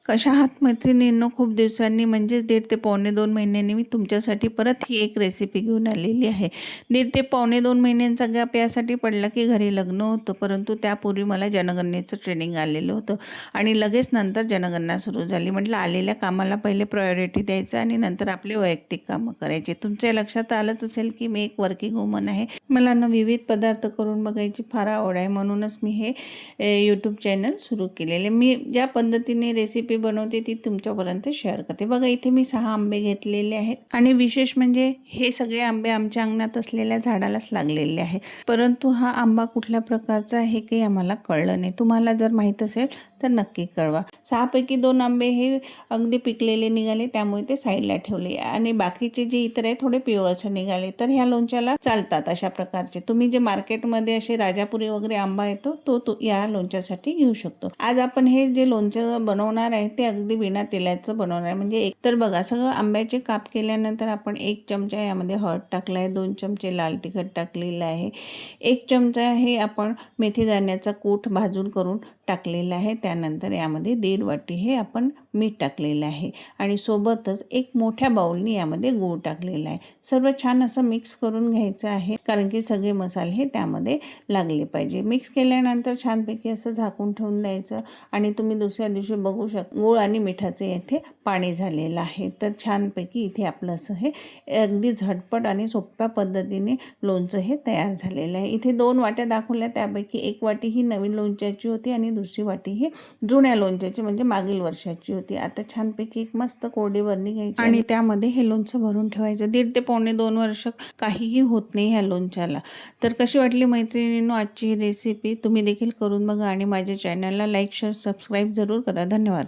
कशा आहात मैत्रिणींनो? खूप दिवसांनी म्हणजेच 1.5 ते पावणे 2 महिन्यांनी मी तुमच्यासाठी परत ही एक रेसिपी घेऊन आलेली आहे. 1.5 ते पावणे 2 महिन्यांचा गॅप यासाठी पडला की घरी लग्न होतं, परंतु त्यापूर्वी मला जनगणनेचं ट्रेनिंग आलेलं होतं आणि लगेच नंतर जनगणना सुरू झाली. म्हटलं आलेल्या कामाला पहिले प्रायोरिटी द्यायचं आणि नंतर आपले वैयक्तिक कामं करायचे. तुमच्या लक्षात आलंच असेल की मी एक वर्किंग वुमन आहे. मला ना विविध पदार्थ करून बघायची फार आवड आहे, म्हणूनच मी हे यूट्यूब चॅनल सुरू केलेले. मी ज्या पद्धतीने रेसिपी बनवते ती तुमच्यापर्यंत शेअर करते. बघा, इथे मी 6 आंबे घेतलेले आहेत आणि विशेष म्हणजे हे सगळे आंबे आमच्या अंगणात असलेल्या झाडालाच लागलेले आहेत. परंतु हा आंबा कुठल्या प्रकारचा आहे काही आम्हाला कळलं नाही. तुम्हाला जर माहीत असेल तर नक्की कळवा. 6 पैकी 2 आंबे हे अगदी पिकलेले निघाले, त्यामुळे ते साईडला ठेवले आणि बाकीचे जे इतर आहे थोडे पिवळसर निघाले, तर ह्या लोणच्याला चालतात अशा प्रकारचे. तुम्ही जे मार्केटमध्ये असे राजापुरी वगैरे आंबा येतो तो या लोणच्यासाठी घेऊ शकतो. आज आपण हे जे लोणचं बनवणार आहे ते अगदी बिना तेलाचं बनवणार आहे. म्हणजे एक तर बघा, सगळं आंब्याचे काप केल्यानंतर आपण 1 चमचा यामध्ये हळद टाकला आहे, 2 चमचे लाल तिखट टाकलेलं आहे, 1 चमचा हे आपण मेथी दाण्याचा कूट भाजून करून टाकलेला आहे. त्यानंतर यामध्ये 1.5 वाटी हे आपण मीठ टाकलेलं आहे आणि सोबतच एक मोठ्या बाउलनी यामध्ये गूळ टाकलेला आहे. सर्व छान असं मिक्स करून घ्यायचं आहे, कारण की सगळे मसाले हे त्यामध्ये लागले पाहिजे. मिक्स केल्यानंतर छानपैकी असं झाकून ठेवून द्यायचं आणि तुम्ही दुसऱ्या दिवशी बघू शकता गूळ आणि मिठाचे येथे पाणी झालेलं आहे. तर छानपैकी इथे आपलं असं हे अगदी झटपट आणि सोप्या पद्धतीने लोणचं हे तयार झालेलं आहे. इथे 2 वाट्या दाखवल्या, त्यापैकी 1 वाटी ही नवीन लोणच्याची होती आणि दुसरी वाटी ही जुन्या लोणच्याची म्हणजे मागील वर्षाची होती. आता छानपैकी एक मस्त कोरडी बरणी घ्यायची आणि त्यामध्ये हे लोणचं भरून ठेवायचं. 1.5 ते पावणे 2 वर्ष काहीही होत नाही ह्या लोणच्याला. तर कशी वाटली मैत्रिणींनो आजची ही रेसिपी? तुम्ही देखील करून बघा आणि माझ्या चॅनलला लाईक, शेअर, सबस्क्राईब जरूर करा. धन्यवाद.